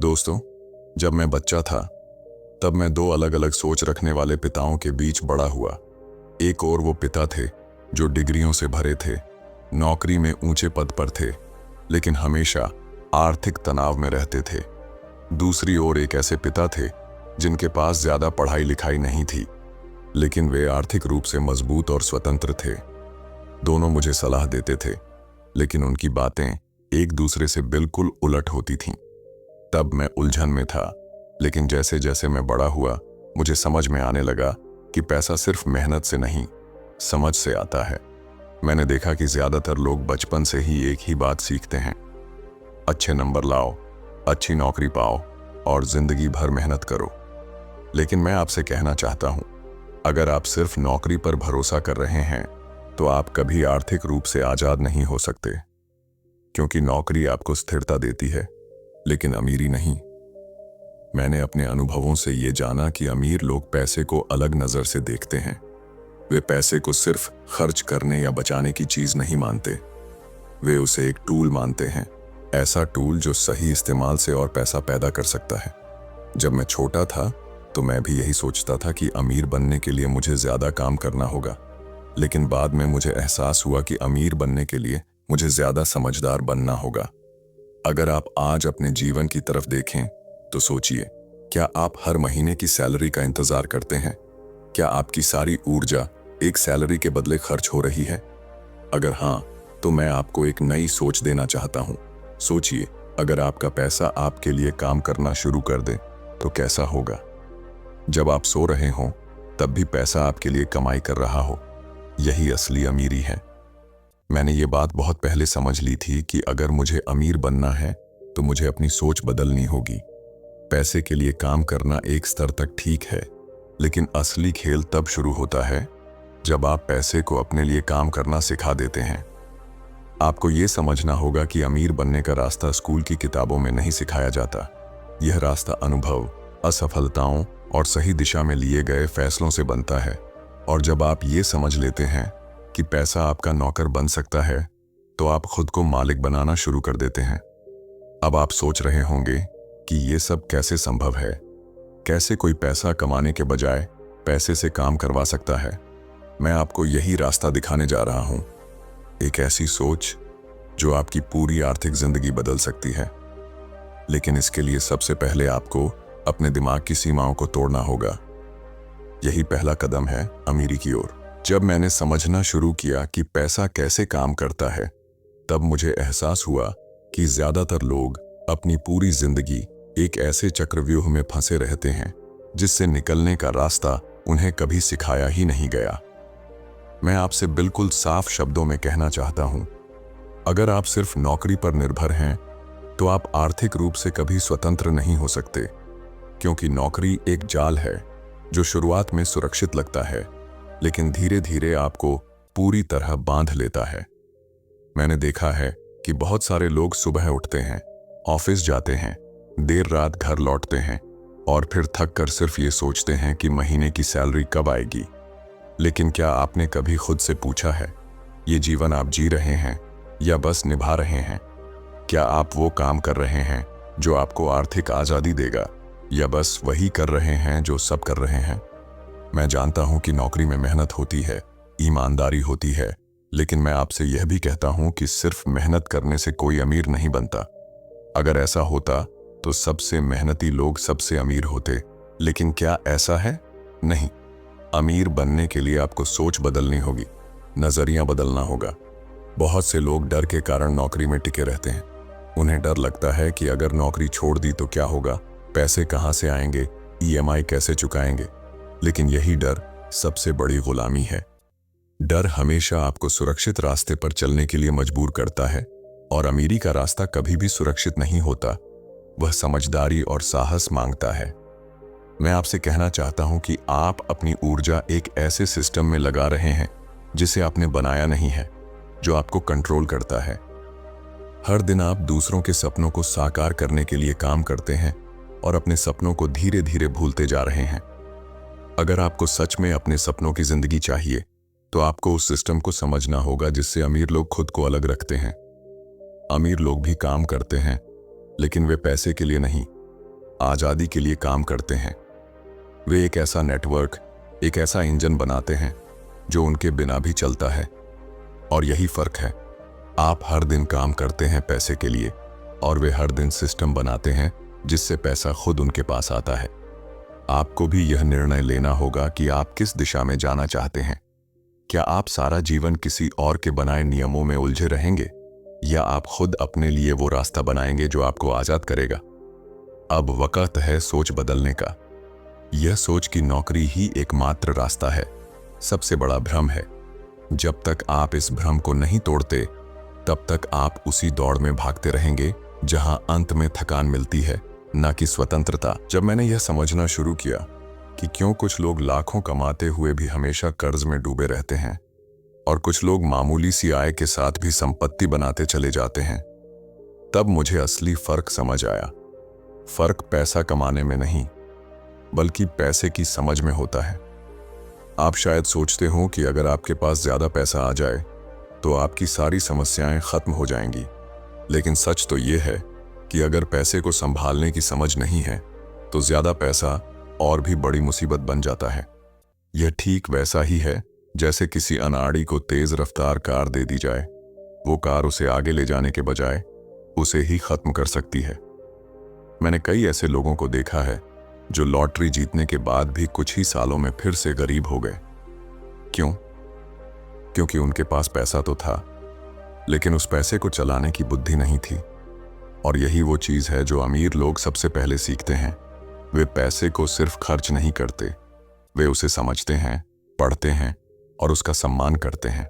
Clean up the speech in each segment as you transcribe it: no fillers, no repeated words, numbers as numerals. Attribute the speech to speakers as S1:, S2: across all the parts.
S1: दोस्तों, जब मैं बच्चा था तब मैं दो अलग अलग सोच रखने वाले पिताओं के बीच बड़ा हुआ। एक और वो पिता थे जो डिग्रियों से भरे थे, नौकरी में ऊंचे पद पर थे, लेकिन हमेशा आर्थिक तनाव में रहते थे। दूसरी ओर एक ऐसे पिता थे जिनके पास ज्यादा पढ़ाई लिखाई नहीं थी, लेकिन वे आर्थिक रूप से मजबूत और स्वतंत्र थे। दोनों मुझे सलाह देते थे, लेकिन उनकी बातें एक दूसरे से बिल्कुल उलट होती थीं। तब मैं उलझन में था, लेकिन जैसे जैसे मैं बड़ा हुआ मुझे समझ में आने लगा कि पैसा सिर्फ मेहनत से नहीं, समझ से आता है। मैंने देखा कि ज्यादातर लोग बचपन से ही एक ही बात सीखते हैं, अच्छे नंबर लाओ, अच्छी नौकरी पाओ और जिंदगी भर मेहनत करो। लेकिन मैं आपसे कहना चाहता हूं, अगर आप सिर्फ नौकरी पर भरोसा कर रहे हैं तो आप कभी आर्थिक रूप से आजाद नहीं हो सकते, क्योंकि नौकरी आपको स्थिरता देती है, लेकिन अमीरी नहीं। मैंने अपने अनुभवों से ये जाना कि अमीर लोग पैसे को अलग नजर से देखते हैं। वे पैसे को सिर्फ खर्च करने या बचाने की चीज नहीं मानते, वे उसे एक टूल मानते हैं, ऐसा टूल जो सही इस्तेमाल से और पैसा पैदा कर सकता है। जब मैं छोटा था तो मैं भी यही सोचता था कि अमीर बनने के लिए मुझे ज्यादा काम करना होगा, लेकिन बाद में मुझे एहसास हुआ कि अमीर बनने के लिए मुझे ज्यादा समझदार बनना होगा। अगर आप आज अपने जीवन की तरफ देखें तो सोचिए, क्या आप हर महीने की सैलरी का इंतजार करते हैं? क्या आपकी सारी ऊर्जा एक सैलरी के बदले खर्च हो रही है? अगर हाँ, तो मैं आपको एक नई सोच देना चाहता हूँ। सोचिए, अगर आपका पैसा आपके लिए काम करना शुरू कर दे तो कैसा होगा? जब आप सो रहे हों तब भी पैसा आपके लिए कमाई कर रहा हो, यही असली अमीरी है। मैंने ये बात बहुत पहले समझ ली थी कि अगर मुझे अमीर बनना है तो मुझे अपनी सोच बदलनी होगी। पैसे के लिए काम करना एक स्तर तक ठीक है, लेकिन असली खेल तब शुरू होता है जब आप पैसे को अपने लिए काम करना सिखा देते हैं। आपको ये समझना होगा कि अमीर बनने का रास्ता स्कूल की किताबों में नहीं सिखाया जाता। यह रास्ता अनुभव, असफलताओं और सही दिशा में लिए गए फैसलों से बनता है। और जब आप ये समझ लेते हैं कि पैसा आपका नौकर बन सकता है, तो आप खुद को मालिक बनाना शुरू कर देते हैं। अब आप सोच रहे होंगे कि ये सब कैसे संभव है? कैसे कोई पैसा कमाने के बजाय पैसे से काम करवा सकता है? मैं आपको यही रास्ता दिखाने जा रहा हूं, एक ऐसी सोच जो आपकी पूरी आर्थिक जिंदगी बदल सकती है। लेकिन इसके लिए सबसे पहले आपको अपने दिमाग की सीमाओं को तोड़ना होगा। यही पहला कदम है अमीरी की ओर। जब मैंने समझना शुरू किया कि पैसा कैसे काम करता है, तब मुझे एहसास हुआ कि ज्यादातर लोग अपनी पूरी जिंदगी एक ऐसे चक्रव्यूह में फंसे रहते हैं जिससे निकलने का रास्ता उन्हें कभी सिखाया ही नहीं गया। मैं आपसे बिल्कुल साफ शब्दों में कहना चाहता हूं, अगर आप सिर्फ नौकरी पर निर्भर हैं तो आप आर्थिक रूप से कभी स्वतंत्र नहीं हो सकते, क्योंकि नौकरी एक जाल है जो शुरुआत में सुरक्षित लगता है, लेकिन धीरे धीरे आपको पूरी तरह बांध लेता है। मैंने देखा है कि बहुत सारे लोग सुबह उठते हैं, ऑफिस जाते हैं, देर रात घर लौटते हैं और फिर थक कर सिर्फ ये सोचते हैं कि महीने की सैलरी कब आएगी। लेकिन क्या आपने कभी खुद से पूछा है, ये जीवन आप जी रहे हैं या बस निभा रहे हैं? क्या आप वो काम कर रहे हैं जो आपको आर्थिक आज़ादी देगा, या बस वही कर रहे हैं जो सब कर रहे हैं? मैं जानता हूं कि नौकरी में मेहनत होती है, ईमानदारी होती है, लेकिन मैं आपसे यह भी कहता हूं कि सिर्फ मेहनत करने से कोई अमीर नहीं बनता। अगर ऐसा होता तो सबसे मेहनती लोग सबसे अमीर होते, लेकिन क्या ऐसा है? नहीं। अमीर बनने के लिए आपको सोच बदलनी होगी, नजरिया बदलना होगा। बहुत से लोग डर के कारण नौकरी में टिके रहते हैं। उन्हें डर लगता है कि अगर नौकरी छोड़ दी तो क्या होगा, पैसे कहां से आएंगे, ईएमआई कैसे चुकाएंगे। लेकिन यही डर सबसे बड़ी गुलामी है। डर हमेशा आपको सुरक्षित रास्ते पर चलने के लिए मजबूर करता है, और अमीरी का रास्ता कभी भी सुरक्षित नहीं होता। वह समझदारी और साहस मांगता है। मैं आपसे कहना चाहता हूं कि आप अपनी ऊर्जा एक ऐसे सिस्टम में लगा रहे हैं जिसे आपने बनाया नहीं है, जो आपको कंट्रोल करता है। हर दिन आप दूसरों के सपनों को साकार करने के लिए काम करते हैं और अपने सपनों को धीरे धीरे भूलते जा रहे हैं। अगर आपको सच में अपने सपनों की जिंदगी चाहिए तो आपको उस सिस्टम को समझना होगा जिससे अमीर लोग खुद को अलग रखते हैं। अमीर लोग भी काम करते हैं, लेकिन वे पैसे के लिए नहीं, आज़ादी के लिए काम करते हैं। वे एक ऐसा नेटवर्क, एक ऐसा इंजन बनाते हैं जो उनके बिना भी चलता है। और यही फर्क है, आप हर दिन काम करते हैं पैसे के लिए, और वे हर दिन सिस्टम बनाते हैं जिससे पैसा खुद उनके पास आता है। आपको भी यह निर्णय लेना होगा कि आप किस दिशा में जाना चाहते हैं। क्या आप सारा जीवन किसी और के बनाए नियमों में उलझे रहेंगे, या आप खुद अपने लिए वो रास्ता बनाएंगे जो आपको आजाद करेगा? अब वक्त है सोच बदलने का। यह सोच कि नौकरी ही एकमात्र रास्ता है, सबसे बड़ा भ्रम है। जब तक आप इस भ्रम को नहीं तोड़ते, तब तक आप उसी दौड़ में भागते रहेंगे जहां अंत में थकान मिलती है, न कि स्वतंत्रता। जब मैंने यह समझना शुरू किया कि क्यों कुछ लोग लाखों कमाते हुए भी हमेशा कर्ज में डूबे रहते हैं और कुछ लोग मामूली सी आय के साथ भी संपत्ति बनाते चले जाते हैं, तब मुझे असली फर्क समझ आया। फर्क पैसा कमाने में नहीं, बल्कि पैसे की समझ में होता है। आप शायद सोचते हो कि अगर आपके पास ज्यादा पैसा आ जाए तो आपकी सारी समस्याएं खत्म हो जाएंगी, लेकिन सच तो यह है कि अगर पैसे को संभालने की समझ नहीं है तो ज्यादा पैसा और भी बड़ी मुसीबत बन जाता है। यह ठीक वैसा ही है जैसे किसी अनाड़ी को तेज रफ्तार कार दे दी जाए। वो कार उसे आगे ले जाने के बजाय उसे ही खत्म कर सकती है। मैंने कई ऐसे लोगों को देखा है जो लॉटरी जीतने के बाद भी कुछ ही सालों में फिर से गरीब हो गए। क्यों? क्योंकि उनके पास पैसा तो था, लेकिन उस पैसे को चलाने की बुद्धि नहीं थी। और यही वो चीज है जो अमीर लोग सबसे पहले सीखते हैं। वे पैसे को सिर्फ खर्च नहीं करते, वे उसे समझते हैं, पढ़ते हैं और उसका सम्मान करते हैं।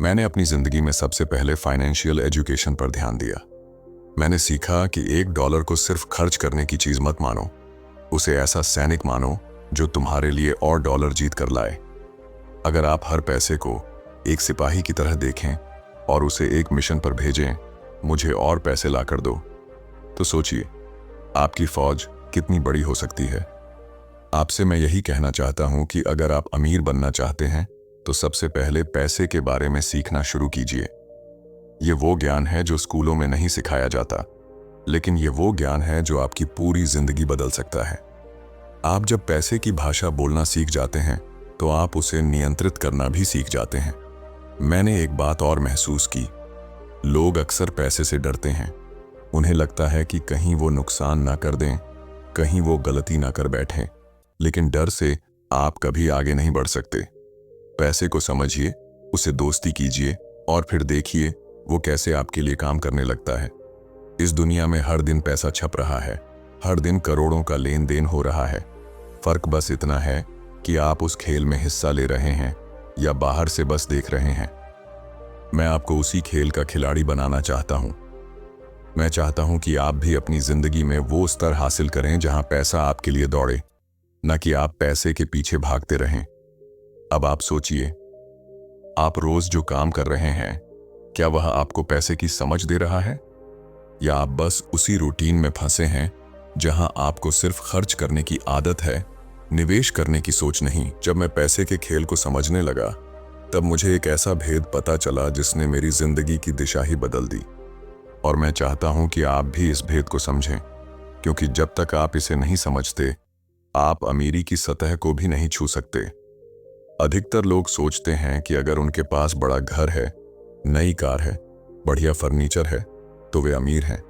S1: मैंने अपनी जिंदगी में सबसे पहले फाइनेंशियल एजुकेशन पर ध्यान दिया। मैंने सीखा कि $1 को सिर्फ खर्च करने की चीज मत मानो, उसे ऐसा सैनिक मानो जो तुम्हारे लिए और डॉलर जीत कर लाए। अगर आप हर पैसे को एक सिपाही की तरह देखें और उसे एक मिशन पर भेजें, मुझे और पैसे ला कर दो, तो सोचिए आपकी फौज कितनी बड़ी हो सकती है। आपसे मैं यही कहना चाहता हूं कि अगर आप अमीर बनना चाहते हैं तो सबसे पहले पैसे के बारे में सीखना शुरू कीजिए। ये वो ज्ञान है जो स्कूलों में नहीं सिखाया जाता, लेकिन ये वो ज्ञान है जो आपकी पूरी जिंदगी बदल सकता है। आप जब पैसे की भाषा बोलना सीख जाते हैं तो आप उसे नियंत्रित करना भी सीख जाते हैं। मैंने एक बात और महसूस की, लोग अक्सर पैसे से डरते हैं। उन्हें लगता है कि कहीं वो नुकसान ना कर दें, कहीं वो गलती ना कर बैठें, लेकिन डर से आप कभी आगे नहीं बढ़ सकते। पैसे को समझिए, उसे दोस्ती कीजिए और फिर देखिए वो कैसे आपके लिए काम करने लगता है। इस दुनिया में हर दिन पैसा छप रहा है, हर दिन करोड़ों का लेन देन हो रहा है। फर्क बस इतना है कि आप उस खेल में हिस्सा ले रहे हैं या बाहर से बस देख रहे हैं। मैं आपको उसी खेल का खिलाड़ी बनाना चाहता हूं। मैं चाहता हूं कि आप भी अपनी जिंदगी में वो स्तर हासिल करें जहां पैसा आपके लिए दौड़े, न कि आप पैसे के पीछे भागते रहें। अब आप सोचिए, आप रोज जो काम कर रहे हैं, क्या वह आपको पैसे की समझ दे रहा है, या आप बस उसी रूटीन में फंसे हैं जहां आपको सिर्फ खर्च करने की आदत है, निवेश करने की सोच नहीं? जब मैं पैसे के खेल को समझने लगा, तब मुझे एक ऐसा भेद पता चला जिसने मेरी जिंदगी की दिशा ही बदल दी। और मैं चाहता हूं कि आप भी इस भेद को समझें, क्योंकि जब तक आप इसे नहीं समझते, आप अमीरी की सतह को भी नहीं छू सकते। अधिकतर लोग सोचते हैं कि अगर उनके पास बड़ा घर है, नई कार है, बढ़िया फर्नीचर है, तो वे अमीर हैं।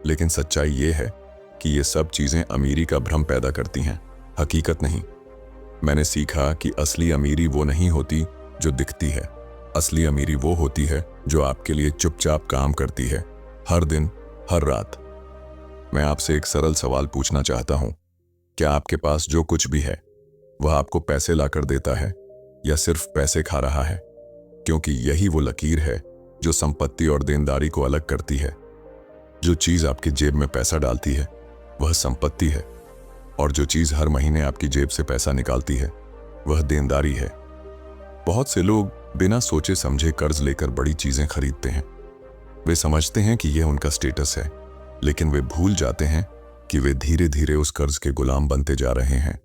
S1: लेकिन सच्चाई ये है कि ये सब चीजें अमीरी का भ्रम पैदा करती हैं, हकीकत नहीं। मैंने सीखा कि असली अमीरी वो नहीं होती जो दिखती है। असली अमीरी वो होती है जो आपके लिए चुपचाप काम करती है, हर दिन, हर रात। मैं आपसे एक सरल सवाल पूछना चाहता हूं, क्या आपके पास जो कुछ भी है वह आपको पैसे लाकर देता है, या सिर्फ पैसे खा रहा है? क्योंकि यही वो लकीर है जो संपत्ति और देनदारी को अलग करती है। जो चीज आपकी जेब में पैसा डालती है वह संपत्ति है, और जो चीज हर महीने आपकी जेब से पैसा निकालती है वह देनदारी है। बहुत से लोग बिना सोचे समझे कर्ज लेकर बड़ी चीजें खरीदते हैं। वे समझते हैं कि यह उनका स्टेटस है, लेकिन वे भूल जाते हैं कि वे धीरे धीरे उस कर्ज के गुलाम बनते जा रहे हैं।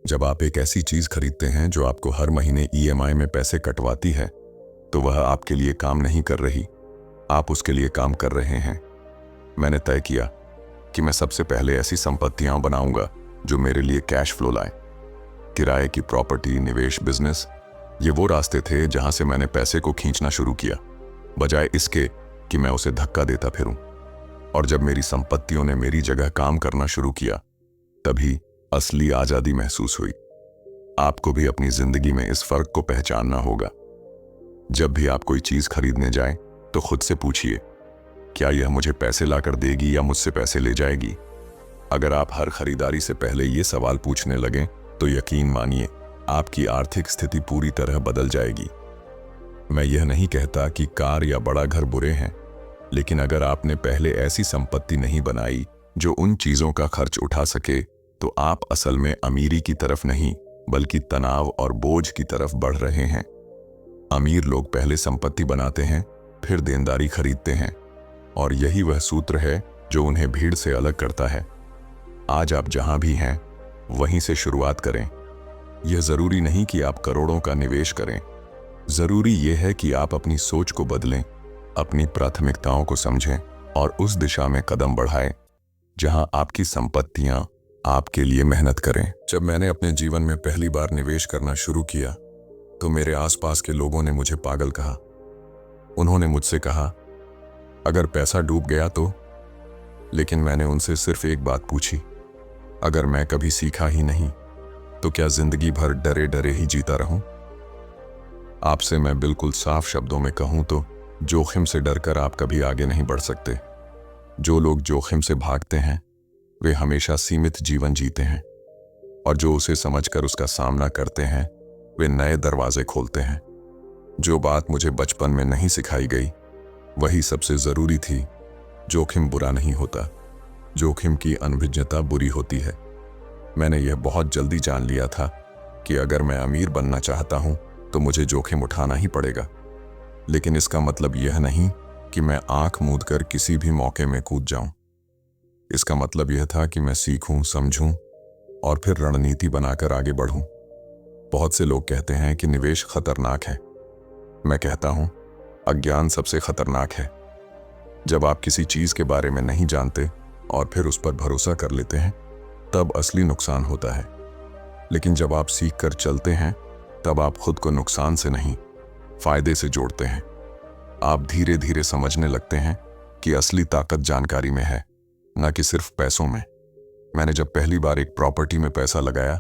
S1: जब आप एक ऐसी चीज खरीदते हैं जो आपको हर महीने EMI में पैसे कटवाती है, तो वह आपके लिए काम नहीं कर रही, आप उसके लिए काम कर रहे हैं। मैंने तय किया कि मैं सबसे पहले ऐसी संपत्तियां बनाऊंगा जो मेरे लिए कैश फ्लो लाए। किराए की प्रॉपर्टी, निवेश, बिजनेस, ये वो रास्ते थे जहां से मैंने पैसे को खींचना शुरू किया, बजाय इसके कि मैं उसे धक्का देता फिरूं। और जब मेरी संपत्तियों ने मेरी जगह काम करना शुरू किया, तभी असली आजादी महसूस हुई। आपको भी अपनी जिंदगी में इस फर्क को पहचानना होगा। जब भी आप कोई चीज खरीदने जाएं, तो खुद से पूछिए, क्या यह मुझे पैसे लाकर देगी या मुझसे पैसे ले जाएगी? अगर आप हर खरीदारी से पहले ये सवाल पूछने लगें, तो यकीन मानिए आपकी आर्थिक स्थिति पूरी तरह बदल जाएगी। मैं यह नहीं कहता कि कार या बड़ा घर बुरे हैं, लेकिन अगर आपने पहले ऐसी संपत्ति नहीं बनाई जो उन चीजों का खर्च उठा सके, तो आप असल में अमीरी की तरफ नहीं, बल्कि तनाव और बोझ की तरफ बढ़ रहे हैं। अमीर लोग पहले संपत्ति बनाते हैं, फिर देनदारी खरीदते हैं, और यही वह सूत्र है जो उन्हें भीड़ से अलग करता है। आज आप जहां भी हैं, वहीं से शुरुआत करें। यह जरूरी नहीं कि आप करोड़ों का निवेश करें, जरूरी यह है कि आप अपनी सोच को बदलें, अपनी प्राथमिकताओं को समझें और उस दिशा में कदम बढ़ाएं जहां आपकी संपत्तियां आपके लिए मेहनत करें। जब मैंने अपने जीवन में पहली बार निवेश करना शुरू किया, तो मेरे आसपास के लोगों ने मुझे पागल कहा। उन्होंने मुझसे कहा, अगर पैसा डूब गया तो? लेकिन मैंने उनसे सिर्फ एक बात पूछी, अगर मैं कभी सीखा ही नहीं, तो क्या जिंदगी भर डरे डरे ही जीता रहूं? आपसे मैं बिल्कुल साफ शब्दों में कहूं तो जोखिम से डरकर आप कभी आगे नहीं बढ़ सकते। जो लोग जोखिम से भागते हैं, वे हमेशा सीमित जीवन जीते हैं, और जो उसे समझकर उसका सामना करते हैं, वे नए दरवाजे खोलते हैं। जो बात मुझे बचपन में नहीं सिखाई गई, वही सबसे जरूरी थी। जोखिम बुरा नहीं होता, जोखिम की अनभिज्ञता बुरी होती है। मैंने यह बहुत जल्दी जान लिया था कि अगर मैं अमीर बनना चाहता हूं, तो मुझे जोखिम उठाना ही पड़ेगा। लेकिन इसका मतलब यह नहीं कि मैं आंख मूंद कर किसी भी मौके में कूद जाऊं। इसका मतलब यह था कि मैं सीखूं, समझूं और फिर रणनीति बनाकर आगे बढ़ूं। बहुत से लोग कहते हैं कि निवेश खतरनाक है। मैं कहता हूं, अज्ञान सबसे खतरनाक है। जब आप किसी चीज के बारे में नहीं जानते और फिर उस पर भरोसा कर लेते हैं, तब असली नुकसान होता है। लेकिन जब आप सीख कर चलते हैं, तब आप खुद को नुकसान से नहीं, फायदे से जोड़ते हैं। आप धीरे धीरे समझने लगते हैं कि असली ताकत जानकारी में है, न कि सिर्फ पैसों में। मैंने जब पहली बार एक प्रॉपर्टी में पैसा लगाया,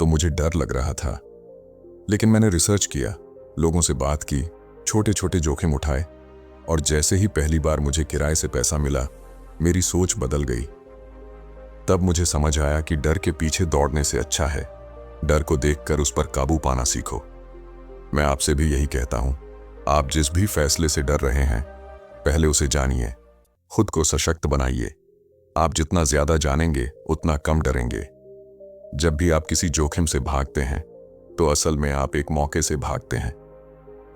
S1: तो मुझे डर लग रहा था। लेकिन मैंने रिसर्च किया, लोगों से बात की, छोटे छोटे जोखिम उठाए, और जैसे ही पहली बार मुझे किराए से पैसा मिला, मेरी सोच बदल गई। तब मुझे समझ आया कि डर के पीछे दौड़ने से अच्छा है डर को देखकर उस पर काबू पाना सीखो। मैं आपसे भी यही कहता हूं, आप जिस भी फैसले से डर रहे हैं, पहले उसे जानिए, खुद को सशक्त बनाइए। आप जितना ज्यादा जानेंगे, उतना कम डरेंगे। जब भी आप किसी जोखिम से भागते हैं, तो असल में आप एक मौके से भागते हैं।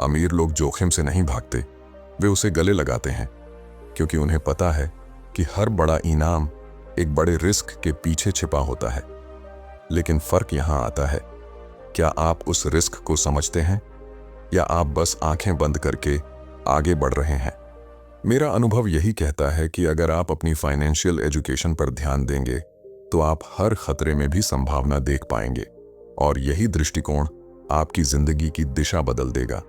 S1: अमीर लोग जोखिम से नहीं भागते, वे उसे गले लगाते हैं, क्योंकि उन्हें पता है कि हर बड़ा इनाम एक बड़े रिस्क के पीछे छिपा होता है। लेकिन फर्क यहां आता है, क्या आप उस रिस्क को समझते हैं या आप बस आंखें बंद करके आगे बढ़ रहे हैं? मेरा अनुभव यही कहता है कि अगर आप अपनी फाइनेंशियल एजुकेशन पर ध्यान देंगे, तो आप हर खतरे में भी संभावना देख पाएंगे, और यही दृष्टिकोण आपकी जिंदगी की दिशा बदल देगा।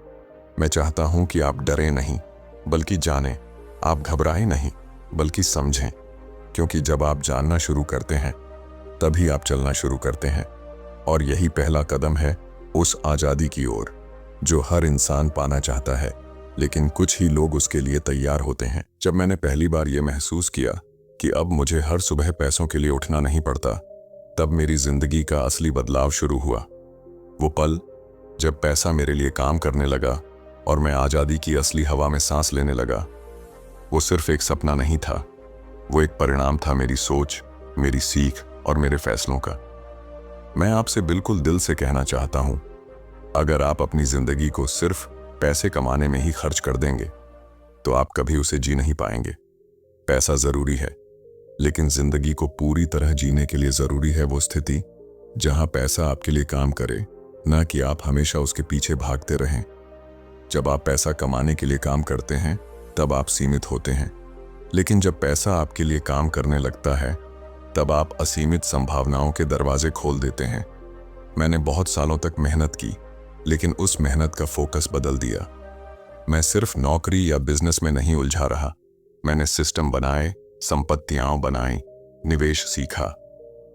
S1: मैं चाहता हूं कि आप डरें नहीं, बल्कि जानें। आप घबराएं नहीं, बल्कि समझें, क्योंकि जब आप जानना शुरू करते हैं, तभी आप चलना शुरू करते हैं। और यही पहला कदम है उस आजादी की ओर जो हर इंसान पाना चाहता है, लेकिन कुछ ही लोग उसके लिए तैयार होते हैं। जब मैंने पहली बार यह महसूस किया कि अब मुझे हर सुबह पैसों के लिए उठना नहीं पड़ता, तब मेरी जिंदगी का असली बदलाव शुरू हुआ। वो पल जब पैसा मेरे लिए काम करने लगा और मैं आजादी की असली हवा में सांस लेने लगा, वो सिर्फ एक सपना नहीं था, वो एक परिणाम था मेरी सोच, मेरी सीख और मेरे फैसलों का। मैं आपसे बिल्कुल दिल से कहना चाहता हूं, अगर आप अपनी जिंदगी को सिर्फ पैसे कमाने में ही खर्च कर देंगे, तो आप कभी उसे जी नहीं पाएंगे। पैसा जरूरी है, लेकिन जिंदगी को पूरी तरह जीने के लिए जरूरी है वो स्थिति जहां पैसा आपके लिए काम करे, न कि आप हमेशा उसके पीछे भागते रहें। जब आप पैसा कमाने के लिए काम करते हैं, तब आप सीमित होते हैं, लेकिन जब पैसा आपके लिए काम करने लगता है, तब आप असीमित संभावनाओं के दरवाजे खोल देते हैं। मैंने बहुत सालों तक मेहनत की, लेकिन उस मेहनत का फोकस बदल दिया। मैं सिर्फ नौकरी या बिजनेस में नहीं उलझा रहा। मैंने सिस्टम बनाए, संपत्तियां बनाई, निवेश सीखा,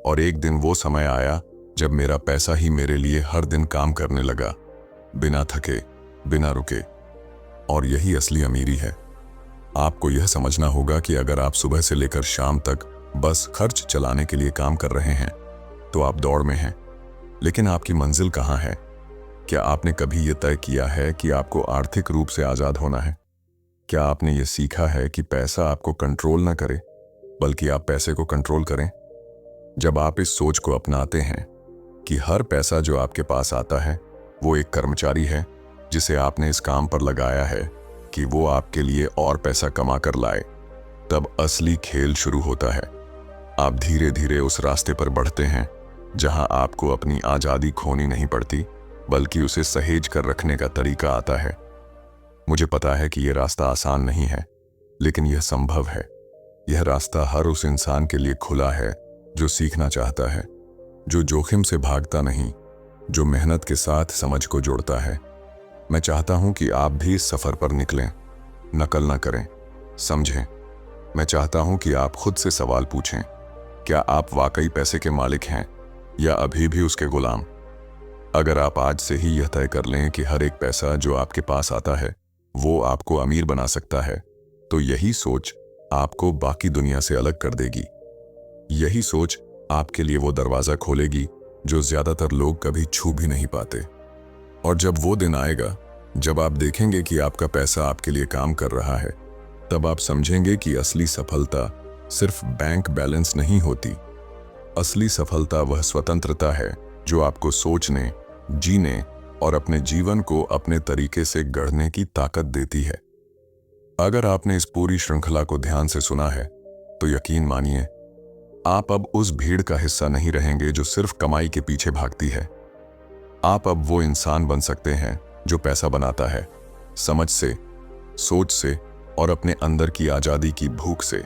S1: और एक दिन वो समय आया जब मेरा पैसा ही मेरे लिए हर दिन काम करने लगा, बिना थके, बिना रुके। और यही असली अमीरी है। आपको यह समझना होगा कि अगर आप सुबह से लेकर शाम तक बस खर्च चलाने के लिए काम कर रहे हैं, तो आप दौड़ में हैं। लेकिन आपकी मंजिल कहाँ है? क्या आपने कभी यह तय किया है कि आपको आर्थिक रूप से आजाद होना है? क्या आपने ये सीखा है कि पैसा आपको कंट्रोल ना करे, बल्कि आप पैसे को कंट्रोल करें? जब आप इस सोच को अपनाते हैं कि हर पैसा जो आपके पास आता है वो एक कर्मचारी है जिसे आपने इस काम पर लगाया है कि वो आपके लिए और पैसा कमा कर लाए, तब असली खेल शुरू होता है। आप धीरे धीरे उस रास्ते पर बढ़ते हैं जहां आपको अपनी आजादी खोनी नहीं पड़ती, बल्कि उसे सहेज कर रखने का तरीका आता है। मुझे पता है कि यह रास्ता आसान नहीं है, लेकिन यह संभव है। यह रास्ता हर उस इंसान के लिए खुला है जो सीखना चाहता है, जो जोखिम से भागता नहीं, जो मेहनत के साथ समझ को जोड़ता है। मैं चाहता हूं कि आप भी इस सफर पर निकलें, नकल न करें, समझें। मैं चाहता हूं कि आप खुद से सवाल पूछें, क्या आप वाकई पैसे के मालिक हैं या अभी भी उसके गुलाम? अगर आप आज से ही यह तय कर लें कि हर एक पैसा जो आपके पास आता है वो आपको अमीर बना सकता है, तो यही सोच आपको बाकी दुनिया से अलग कर देगी। यही सोच आपके लिए वो दरवाजा खोलेगी जो ज्यादातर लोग कभी छू भी नहीं पाते। और जब वो दिन आएगा जब आप देखेंगे कि आपका पैसा आपके लिए काम कर रहा है, तब आप समझेंगे कि असली सफलता सिर्फ बैंक बैलेंस नहीं होती। असली सफलता वह स्वतंत्रता है जो आपको सोचने, जीने और अपने जीवन को अपने तरीके से गढ़ने की ताकत देती है। अगर आपने इस पूरी श्रृंखला को ध्यान से सुना है, तो यकीन मानिए आप अब उस भीड़ का हिस्सा नहीं रहेंगे जो सिर्फ कमाई के पीछे भागती है। आप अब वो इंसान बन सकते हैं जो पैसा बनाता है, समझ से, सोच से और अपने अंदर की आजादी की भूख से।